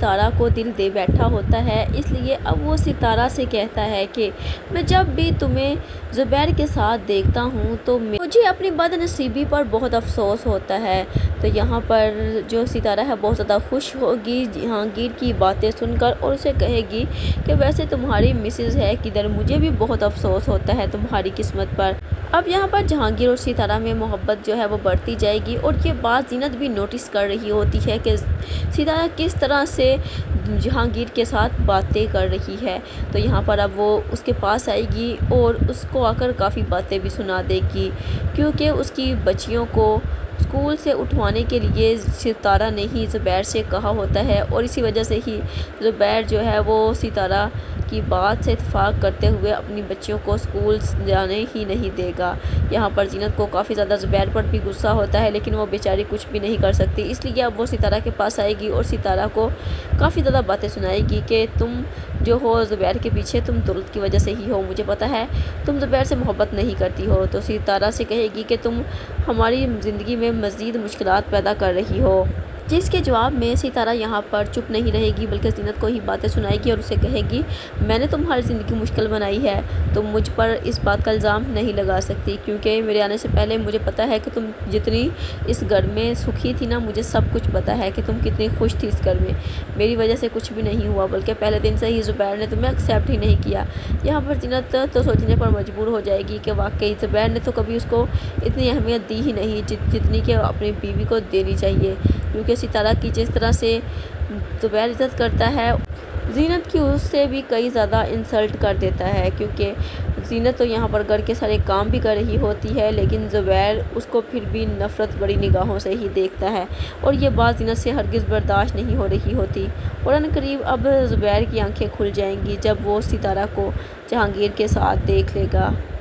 ستارہ کو دل دے بیٹھا ہوتا ہے، اس لیے اب وہ ستارہ سے کہتا ہے کہ میں جب بھی تمہیں زبیر کے ساتھ دیکھتا ہوں تو مجھے اپنی بد نصیبی پر بہت افسوس ہوتا ہے۔ تو یہاں پر جو ستارہ ہے بہت زیادہ خوش ہوگی جہانگیر کی باتیں سن کر، اور اسے کہے گی کہ ویسے تمہاری مسز ہے کدھر، مجھے بھی بہت افسوس ہوتا ہے تمہاری قسمت پر۔ اب یہاں پر جہانگیر اور ستارہ میں محبت جو ہے وہ بڑھتی جائے گی، اور یہ بات زینت بھی نوٹس کر رہی ہوتی ہے کہ ستارہ کس طرح سے جہانگیر کے ساتھ باتیں کر رہی ہے۔ تو یہاں پر اب وہ اس کے پاس آئے گی اور اس کو آ کر کافی باتیں بھی سنا دے گی، کیونکہ اس کی بچیوں کو اسکول سے اٹھوانے کے لیے ستارہ نے ہی زبیر سے کہا ہوتا ہے، اور اسی وجہ سے ہی زبیر جو ہے وہ ستارہ کی بات سے اتفاق کرتے ہوئے اپنی بچیوں کو اسکول جانے ہی نہیں دے گا۔ یہاں پر زینت کو کافی زیادہ زبیر پر بھی غصہ ہوتا ہے، لیکن وہ بیچاری کچھ بھی نہیں کر سکتی، اس لیے اب وہ ستارہ کے پاس آئے گی اور ستارہ کو کافی زیادہ باتیں سنائے گی کہ تم جو ہو زبیر کے پیچھے، تم دولت کی وجہ سے ہی ہو، مجھے پتہ ہے تم زبیر سے محبت نہیں کرتی ہو۔ تو ستارہ سے کہے گی کہ تم ہماری زندگی میں مزید مشکلات پیدا کر رہی ہو، جس کے جواب میں ستارہ یہاں پر چپ نہیں رہے گی بلکہ زینت کو ہی باتیں سنائے گی اور اسے کہے گی میں نے تمہاری زندگی مشکل بنائی ہے، تم مجھ پر اس بات کا الزام نہیں لگا سکتی، کیونکہ میرے آنے سے پہلے مجھے پتہ ہے کہ تم جتنی اس گھر میں سکھی تھی نا، مجھے سب کچھ پتہ ہے کہ تم کتنی خوش تھی اس گھر میں، میری وجہ سے کچھ بھی نہیں ہوا، بلکہ پہلے دن سے ہی زبیر نے تمہیں ایکسیپٹ ہی نہیں کیا۔ یہاں پر زینت تو سوچنے پر مجبور ہو جائے گی کہ واقعی زبیر نے تو کبھی اس کو اتنی اہمیت دی ہی نہیں جتنی کہ اپنی بیوی کو دینی چاہیے، کیونکہ ستارہ کی جس طرح سے زبیر عزت کرتا ہے، زینت کی اس سے بھی کئی زیادہ انسلٹ کر دیتا ہے، کیونکہ زینت تو یہاں پر گھر کے سارے کام بھی کر رہی ہوتی ہے، لیکن زبیر اس کو پھر بھی نفرت بڑی نگاہوں سے ہی دیکھتا ہے، اور یہ بات زینت سے ہرگز برداشت نہیں ہو رہی ہوتی۔ اور ان قریب اب زبیر کی آنکھیں کھل جائیں گی جب وہ ستارہ کو جہانگیر کے ساتھ دیکھ لے گا۔